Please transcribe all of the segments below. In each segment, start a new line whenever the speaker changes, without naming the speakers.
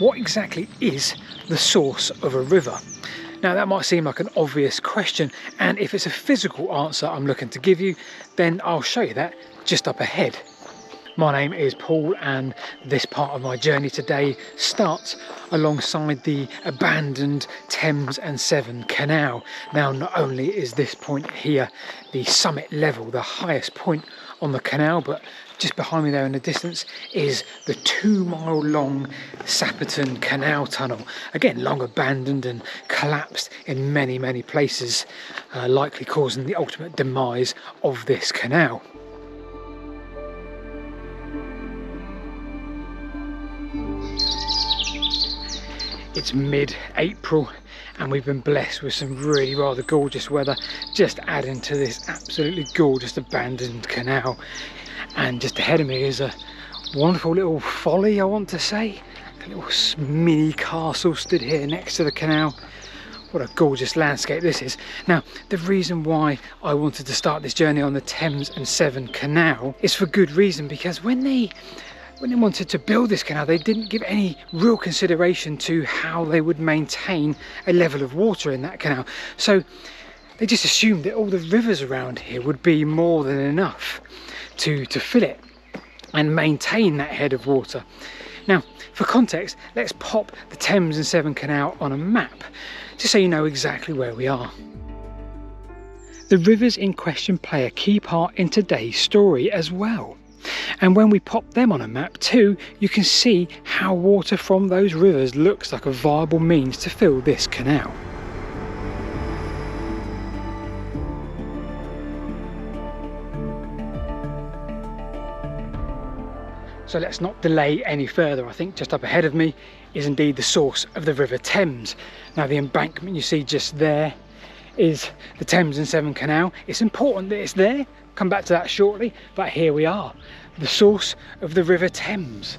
what exactly is the source of a river? Now that might seem like an obvious question, and if it's a physical answer I'm looking to give you, then I'll show you that just up ahead. My name is Paul, and this part of my journey today starts alongside the abandoned Thames and Severn Canal. Now, not only is this point here the summit level, the highest point on the canal, but just behind me there in the distance is the 2-mile long Sapperton Canal Tunnel. Again, long abandoned and collapsed in many places, likely causing the ultimate demise of this canal. It's mid-April and we've been blessed with some really rather gorgeous weather, just adding to this absolutely gorgeous abandoned canal. And just ahead of me is a wonderful little folly, I want to say. A little mini castle stood here next to the canal. What a gorgeous landscape this is. Now, the reason why I wanted to start this journey on the Thames and Severn Canal is for good reason, because when they wanted to build this canal, they didn't give any real consideration to how they would maintain a level of water in that canal. So they just assumed that all the rivers around here would be more than enough to fill it and maintain that head of water. Now, for context, let's pop the Thames and Severn Canal on a map, just so you know exactly where we are. The rivers in question play a key part in today's story as well. And when we pop them on a map too, you can see how water from those rivers looks like a viable means to fill this canal. So let's not delay any further. I think just up ahead of me is indeed the source of the River Thames. Now, the embankment you see just there is the Thames and Severn Canal. It's important that it's there. Come back to that shortly, but here we are, the source of the River Thames.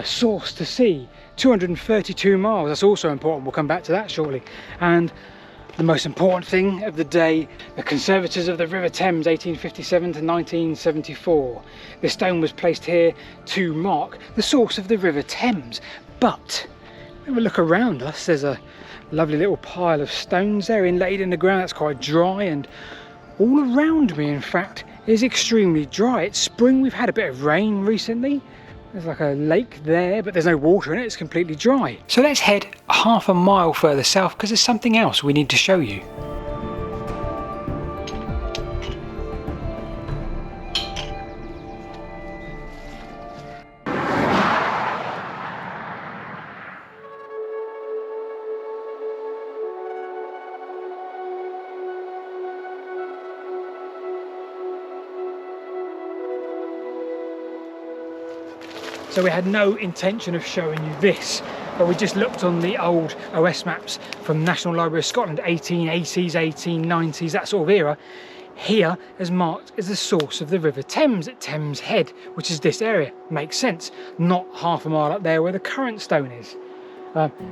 Source to sea, 232 miles. That's also important. We'll come back to that shortly. And the most important thing of the day, the conservators of the River Thames, 1857 to 1974. This stone was placed here to mark the source of the River Thames. But when we look around us, there's a lovely little pile of stones there inlaid in the ground. That's quite dry, and all around me, in fact, is extremely dry. It's spring. We've had a bit of rain recently. There's like a lake there, but there's no water in it. It's completely dry. So let's head half a mile further south, because there's something else we need to show you. So we had no intention of showing you this, but we just looked on the old OS maps from National Library of Scotland, 1880s, 1890s, that sort of era. Here is marked as the source of the River Thames at Thames Head, which is this area. Makes sense, not half a mile up there where the current stone is.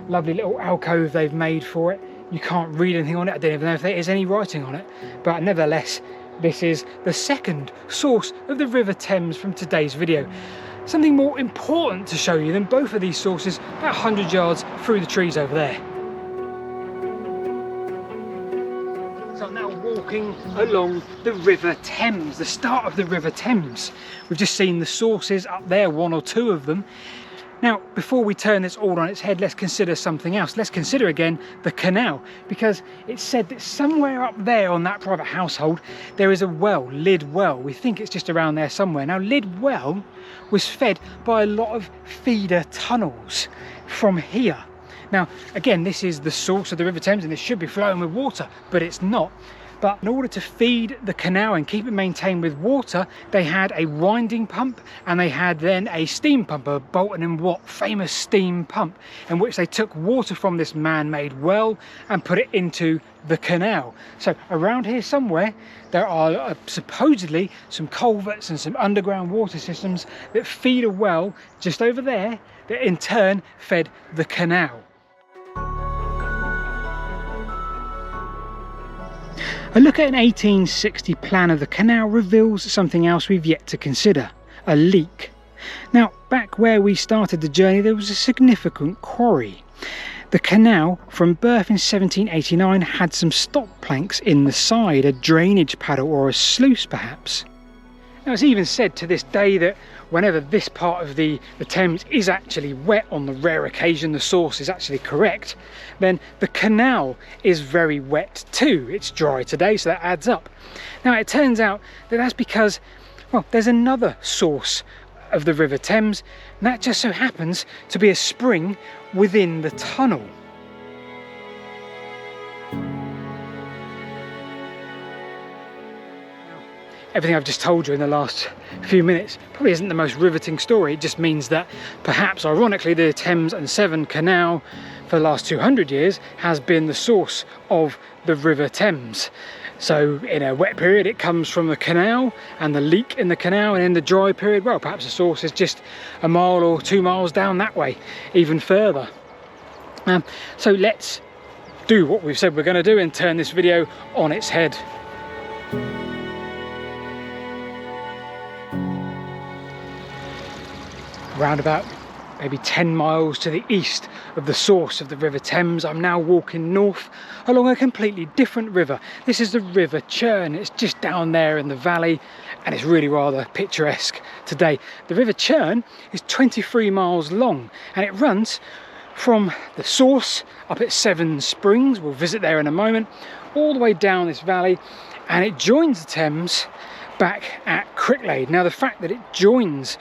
Lovely little alcove they've made for it. You can't read anything on it. I don't even know if there is any writing on it, but nevertheless, this is the second source of the River Thames from today's video. Something more important to show you than both of these sources, about 100 yards through the trees over there. So I'm now walking along the River Thames, the start of the River Thames. We've just seen the sources up there, one or two of them. Now, before we turn this all on its head, let's consider something else. Let's consider again the canal, because it's said that somewhere up there on that private household, there is a well, Lydd Well. We think it's just around there somewhere. Now, Lydd Well was fed by a lot of feeder tunnels from here. Now, again, this is the source of the River Thames and it should be flowing with water, but it's not. But in order to feed the canal and keep it maintained with water, they had a winding pump and they had then a steam pump, a Bolton & Watt famous steam pump, in which they took water from this man-made well and put it into the canal. So around here somewhere, there are supposedly some culverts and some underground water systems that feed a well just over there that in turn fed the canal. A look at an 1860 plan of the canal reveals something else we've yet to consider: a leak. Now, back where we started the journey, there was a significant quarry. The canal, from birth in 1789, had some stop planks in the side, a drainage paddle or a sluice perhaps. Now, it's even said to this day that whenever this part of the Thames is actually wet, on the rare occasion the source is actually correct, then the canal is very wet too. It's dry today, so that adds up. Now, it turns out that that's because, well, there's another source of the River Thames, and that just so happens to be a spring within the tunnel. Everything I've just told you in the last few minutes probably isn't the most riveting story. It just means that perhaps ironically the Thames and Severn Canal for the last 200 years has been the source of the River Thames. So in a wet period it comes from the canal and the leak in the canal, and in the dry period, well, perhaps the source is just a mile or 2 miles down that way, even further. So let's do what we've said we're going to do and turn this video on its head. Round about maybe 10 miles to the east of the source of the River Thames, I'm now walking north along a completely different river. This is the River Churn. It's just down there in the valley, and it's really rather picturesque today. The River Churn is 23 miles long, and it runs from the source up at Severn Springs, we'll visit there in a moment, all the way down this valley, and it joins the Thames back at Cricklade. Now, the fact that it joins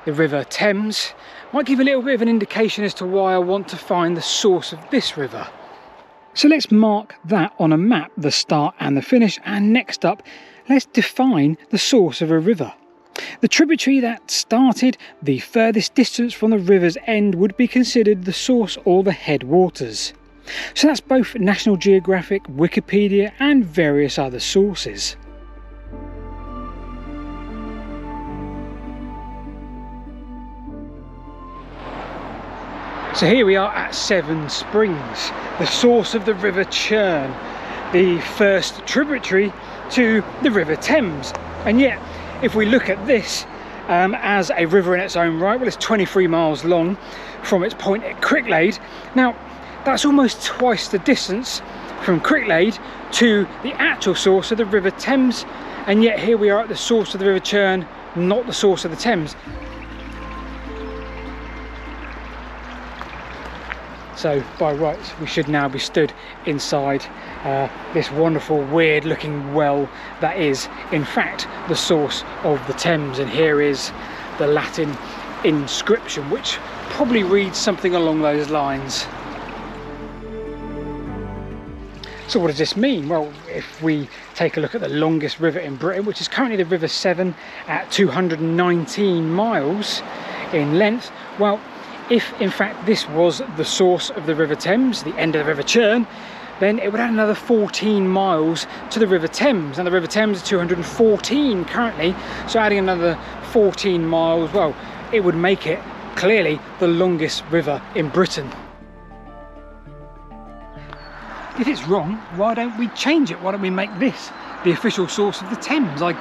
the River Thames might give a little bit of an indication as to why I want to find the source of this river. So let's mark that on a map, the start and the finish, and next up let's define the source of a river. The tributary that started the furthest distance from the river's end would be considered the source or the headwaters. So that's both National Geographic, Wikipedia and various other sources. So here we are at Severn Springs, the source of the River Churn, the first tributary to the River Thames. And yet, if we look at this as a river in its own right, well, it's 23 miles long from its point at Cricklade. Now, that's almost twice the distance from Cricklade to the actual source of the River Thames, and yet here we are at the source of the River Churn, not the source of the Thames. So by rights we should now be stood inside this wonderful weird looking well that is in fact the source of the Thames, and here is the Latin inscription which probably reads something along those lines. So what does this mean? Well, if we take a look at the longest river in Britain, which is currently the River Severn at 219 miles in length, well, if in fact this was the source of the River Thames, the end of the River Churn, then it would add another 14 miles to the River Thames. Now the River Thames is 214 currently, so adding another 14 miles, well, it would make it clearly the longest river in Britain. If it's wrong, why don't we change it? Why don't we make this the official source of the Thames? I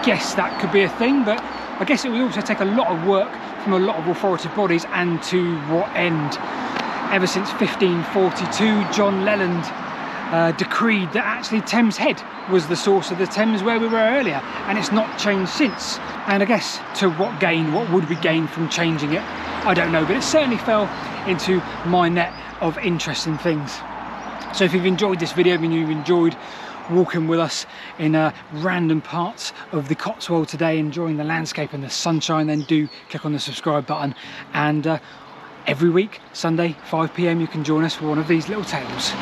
guess that could be a thing, but I guess it would also take a lot of work from a lot of authority bodies, and to what end? Ever since 1542, John Leland decreed that actually Thames Head was the source of the Thames where we were earlier, and it's not changed since. And I guess to what gain? What would we gain from changing it? I don't know, but it certainly fell into my net of interesting things. So if you've enjoyed this video and you've enjoyed walking with us in random parts of the Cotswold today, enjoying the landscape and the sunshine, then do click on the subscribe button, and every week Sunday 5 PM you can join us for one of these little tales.